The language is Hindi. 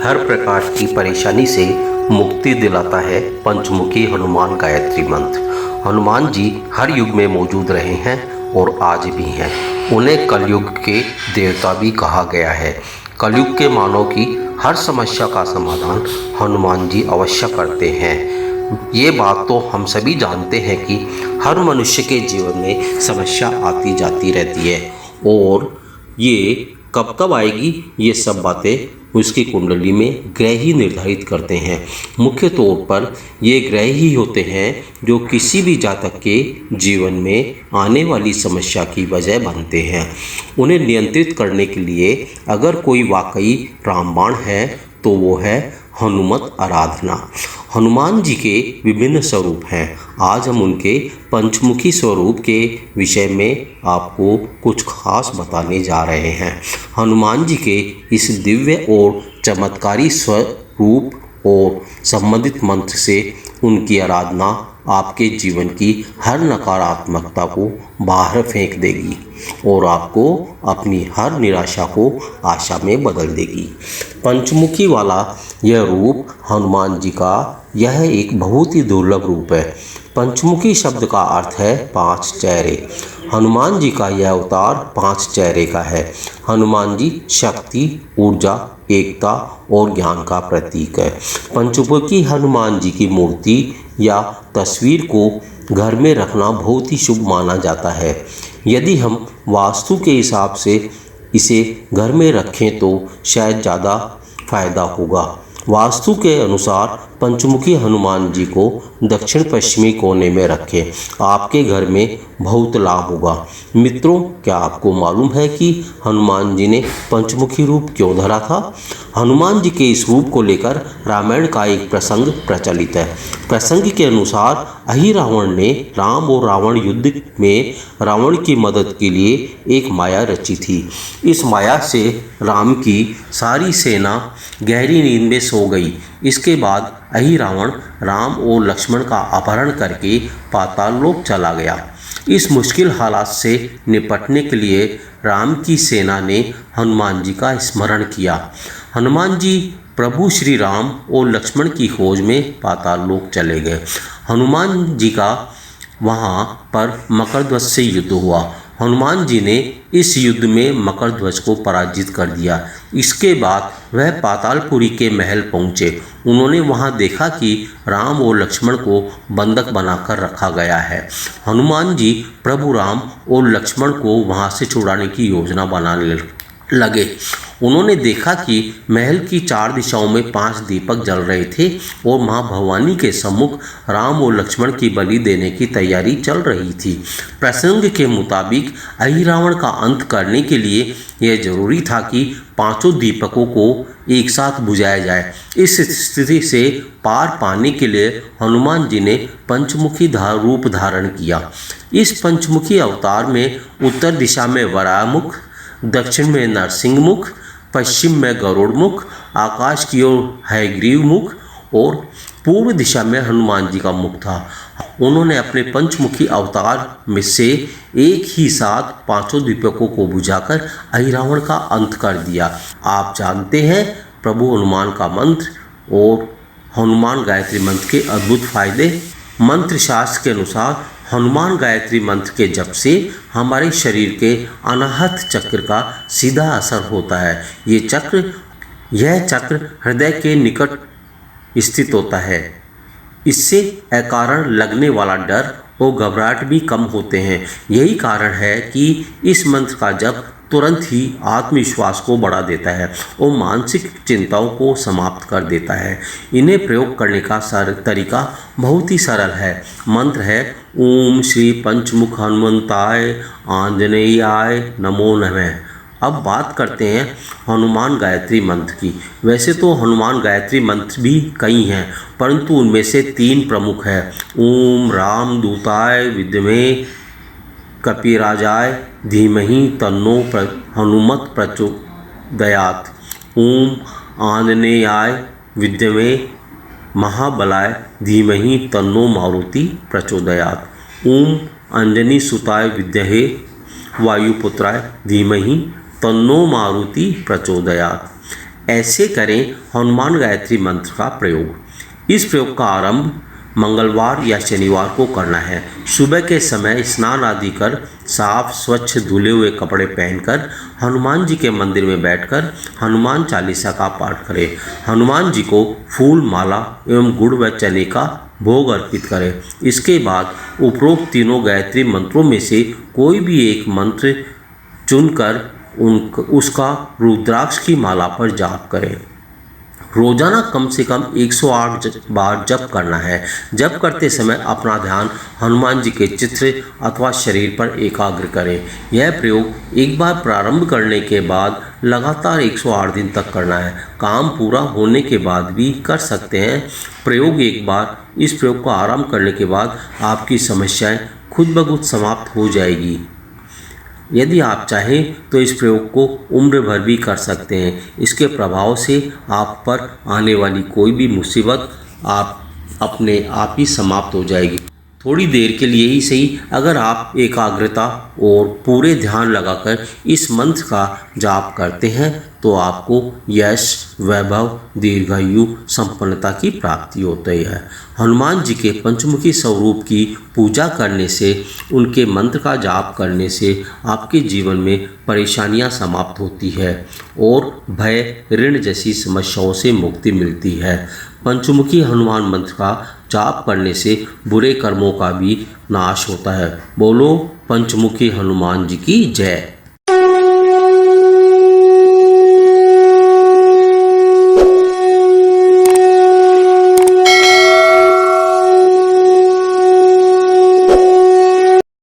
हर प्रकार की परेशानी से मुक्ति दिलाता है पंचमुखी हनुमान गायत्री मंत्र। हनुमान जी हर युग में मौजूद रहे हैं और आज भी हैं। उन्हें कलयुग के देवता भी कहा गया है। कलयुग के मानव की हर समस्या का समाधान हनुमान जी अवश्य करते हैं। ये बात तो हम सभी जानते हैं कि हर मनुष्य के जीवन में समस्या आती जाती रहती है और ये कब कब आएगी ये सब बातें उसकी कुंडली में ग्रह ही निर्धारित करते हैं। मुख्य तौर पर ये ग्रह ही होते हैं जो किसी भी जातक के जीवन में आने वाली समस्या की वजह बनते हैं। उन्हें नियंत्रित करने के लिए अगर कोई वाकई रामबाण है तो वो है हनुमत आराधना। हनुमान जी के विभिन्न स्वरूप हैं। आज हम उनके पंचमुखी स्वरूप के विषय में आपको कुछ खास बताने जा रहे हैं। हनुमान जी के इस दिव्य और चमत्कारी स्वरूप और संबंधित मंत्र से उनकी आराधना आपके जीवन की हर नकारात्मकता को बाहर फेंक देगी और आपको अपनी हर निराशा को आशा में बदल देगी। पंचमुखी वाला यह रूप हनुमान जी का यह एक बहुत ही दुर्लभ रूप है। पंचमुखी शब्द का अर्थ है 5 चेहरे। हनुमान जी का यह अवतार 5 चेहरे का है। हनुमान जी शक्ति, ऊर्जा, एकता और ज्ञान का प्रतीक है। पंचमुखी हनुमान जी की मूर्ति या तस्वीर को घर में रखना बहुत ही शुभ माना जाता है। यदि हम वास्तु के हिसाब से इसे घर में रखें तो शायद ज़्यादा फायदा होगा। वास्तु के अनुसार पंचमुखी हनुमान जी को दक्षिण पश्चिमी कोने में रखें। आपके घर में बहुत लाभ होगा। मित्रों, क्या आपको मालूम है कि हनुमान जी ने पंचमुखी रूप क्यों धरा था? हनुमान जी के इस रूप को लेकर रामायण का एक प्रसंग प्रचलित है। प्रसंग के अनुसार अहिरावण ने राम और रावण युद्ध में रावण की मदद के लिए एक माया रची थी। इस माया से राम की सारी सेना गहरी नींद में सो गई। इसके बाद अहिरावण राम और लक्ष्मण का अपहरण करके पाताल लोक चला गया। इस मुश्किल हालात से निपटने के लिए राम की सेना ने हनुमान जी का स्मरण किया। हनुमान जी प्रभु श्री राम और लक्ष्मण की खोज में पाताल लोक चले गए। हनुमान जी का वहाँ पर मकरध्वज से युद्ध हुआ। हनुमान जी ने इस युद्ध में मकरध्वज को पराजित कर दिया। इसके बाद वह पातालपुरी के महल पहुँचे। उन्होंने वहाँ देखा कि राम और लक्ष्मण को बंधक बनाकर रखा गया है। हनुमान जी प्रभु राम और लक्ष्मण को वहाँ से छुड़ाने की योजना बनाने लगे। उन्होंने देखा कि महल की 4 दिशाओं में 5 दीपक जल रहे थे और मां भवानी के सम्मुख राम और लक्ष्मण की बलि देने की तैयारी चल रही थी। प्रसंग के मुताबिक अहिरावण का अंत करने के लिए यह जरूरी था कि 5 दीपकों को एक साथ बुझाया जाए। इस स्थिति से पार पाने के लिए हनुमान जी ने पंचमुखी रूप धारण किया। इस पंचमुखी अवतार में उत्तर दिशा में वराहमुख, दक्षिण में नरसिंह मुख, पश्चिम में गरुड़ मुख, आकाश की ओर हयग्रीव मुख और पूर्व दिशा में हनुमान जी का मुख था। उन्होंने अपने पंचमुखी अवतार में से एक ही साथ 5 दीपकों को बुझाकर अहिरावण का अंत कर दिया। आप जानते हैं प्रभु हनुमान का मंत्र और हनुमान गायत्री मंत्र के अद्भुत फायदे। मंत्र शास्त्र के अनुसार हनुमान गायत्री मंत्र के जप से हमारे शरीर के अनाहत चक्र का सीधा असर होता है। यह चक्र हृदय के निकट स्थित होता है। इससे अकारण लगने वाला डर और घबराहट भी कम होते हैं। यही कारण है कि इस मंत्र का जप तुरंत ही आत्मविश्वास को बढ़ा देता है और मानसिक चिंताओं को समाप्त कर देता है। इन्हें प्रयोग करने का तरीका बहुत ही सरल है। मंत्र है ओम श्री पंचमुख हनुमंताय आंजनेयाय नमो नमः। अब बात करते हैं हनुमान गायत्री मंत्र की। वैसे तो हनुमान गायत्री मंत्र भी कई हैं, परंतु उनमें से 3 प्रमुख हैं। ओम राम दूताय विद्महे कपिराजाय धीमहि तन्नो हनुमत प्रचोदयात्। ओम आंजनेयाय विद्महे महाबलाय धीमहि तन्नो मारुति प्रचोदयात्। ओम अंजनी सुताय विद्महे वायुपुत्राय धीमहि तन्नो मारुति प्रचोदयात्। ऐसे करें हनुमान गायत्री मंत्र का प्रयोग। इस प्रयोग का आरंभ मंगलवार या शनिवार को करना है। सुबह के समय स्नान आदि कर साफ स्वच्छ धुले हुए कपड़े पहनकर हनुमान जी के मंदिर में बैठकर हनुमान चालीसा का पाठ करें। हनुमान जी को फूल माला एवं गुड़ व चने का भोग अर्पित करें। इसके बाद उपरोक्त तीनों गायत्री मंत्रों में से कोई भी एक मंत्र चुनकर उसका रुद्राक्ष की माला पर जाप करें। रोजाना कम से कम 108 बार जप करना है। जप करते समय अपना ध्यान हनुमान जी के चित्र अथवा शरीर पर एकाग्र करें। यह प्रयोग एक बार प्रारंभ करने के बाद लगातार 108 दिन तक करना है। काम पूरा होने के बाद भी कर सकते हैं प्रयोग। एक बार इस प्रयोग को आरंभ करने के बाद आपकी समस्याएं खुद ब खुद समाप्त हो जाएगी। यदि आप चाहें तो इस प्रयोग को उम्र भर भी कर सकते हैं। इसके प्रभाव से आप पर आने वाली कोई भी मुसीबत अपने आप ही समाप्त हो जाएगी। थोड़ी देर के लिए ही सही, अगर आप एकाग्रता और पूरे ध्यान लगाकर इस मंत्र का जाप करते हैं तो आपको यश, वैभव, दीर्घायु, संपन्नता की प्राप्ति होती है। हनुमान जी के पंचमुखी स्वरूप की पूजा करने से, उनके मंत्र का जाप करने से आपके जीवन में परेशानियां समाप्त होती है और भय, ऋण जैसी समस्याओं से मुक्ति मिलती है। पंचमुखी हनुमान मंत्र का जाप करने से बुरे कर्मों का भी नाश होता है। बोलो पंचमुखी हनुमान जी की जय।